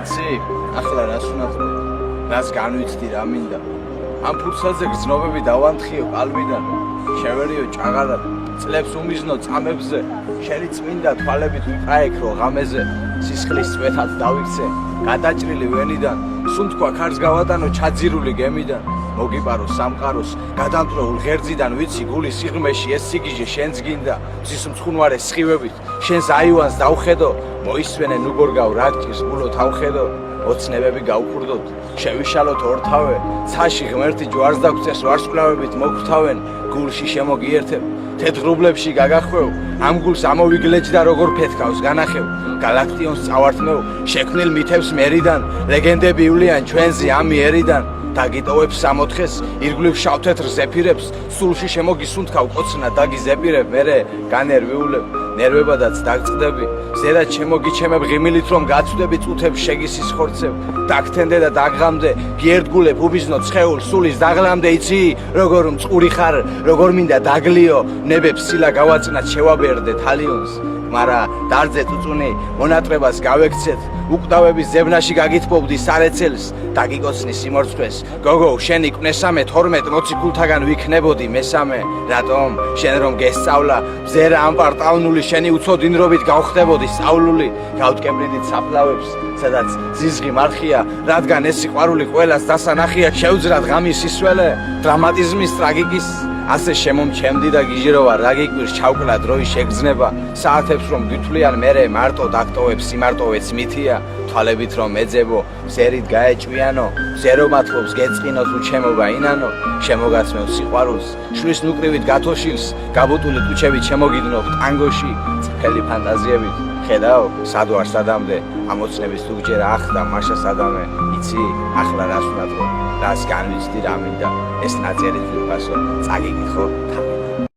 იცი, ახლა რას უნდა თქო? რას განვიცდი რა მინდა? ამ ფურცელზე გრძნობები დავანთხიო ყალბიდან, შევერიო ჭაღალად, წლებს უმიზნო წამებზე, შენი წმინდა თვალებით ვიყაექრო ღამეზე, სისხლის წვეთად დავიქცე, გადაჭრილი ვენიდან, სულ თქვა ქარს გავატანო ჩაძირული გემიდან, მოგიპარო სამყაროს, გადამტროულ ღერძიდან ვიცი გულის სიღრმეში ეს სიგიჟე შენს გინდა, მზის მცხუნვარე სხივებით, შენს აივანს დავხედო, მოისვენენ უგორგავ რაგჭირს გულო თავხედო, ოცნებები გავფურდოთ, შევიშალოთ ორთავე, ცაში ღმერთი ჯვარს დაგვწეს ვარსკვლავებით მოგვთავენ, გულში შემოგიერთებ, თეთრ-ღრუბლებში გაგახვევ, ამ გულს ამოვიგლეჯდა როგორ ფეთქავს განახევ, გალაქტიონს წავართმევ, შექმნილ მითებს მერიდან, ლეგენდები ივლიან ჩვენზე ამ მიერიდან, დაგიტოვებ სამოთხეს, ირგვლივ შავ-თეთრ ზეფირებს, სულში შემოგისუნთქავ კოცნა დაგიზეპირებ, მერე განერვიულებ, ნერვებადაც დაგწყდები, ზედაც შემოგიჩემებ ღიმილით რომ გაცვდები წუთებს შეგისის ხორცებ, დაგთენდე და დაგღამდე, გიერთგულებ უბიზნო ცხეულ სულის დაღლამდე, იცი, როგორ მწყური ხარ, როგორ მინდა დაგლიო, ნებებს სილა გავაწნათ შევაბერდე თალიონს, მარა დარძეთ უწუნი, მონატრებას გავექცეთ, უკვდავების ზებნაში გაგითბობდი სარეცელს, დაგიკოცნი სიმორცხვეს, გოგო, შენი კვნესამე 12 მოციქულთაგან ვიქნებოდი მესამე, რატომ, შენ რომ გესწავლა, მზერა ამპარტავნული, შენი უცოდინრობით გავხდებოდი სწავლული, გავტკებრიდით საფლავებს, სადაც ზიზღი მარხია, რადგან ეს სიყვარული ყველას დასანახია, შევძრათ ღამის სისველე, დრამატიზმის ტრაგიკის, ასე შემომჩემდი და გიჟიროვა რა გიკვირს ჩავკლა დროის შეგრძნება, საათებს რომ გითვლიან მერე მარტო დაგტოვებს სიმარტოვეც მითია, თვალებით რომ ეძებო, მზერით გაეჭვიანო, მზერო მათლობს გეწყინოთ უჩემობა ინანო, შემოგაცმევ სიყვარულს, შლის ნუკრივით გათოშილს, გაბუტული ტუჩებით შემოგიდნობ ტანგოში, წიფელი ფანტაზიებით, ხედავ, სად ვარ სადამდე, ამოცნების თუ გჯერა ახდა მაშა სადამე, იცი, ახლა რას უნდა თქო, რას განვიცდი რა მინდა, ეს ნაწერი ძვირფასო, წაგიგიხო,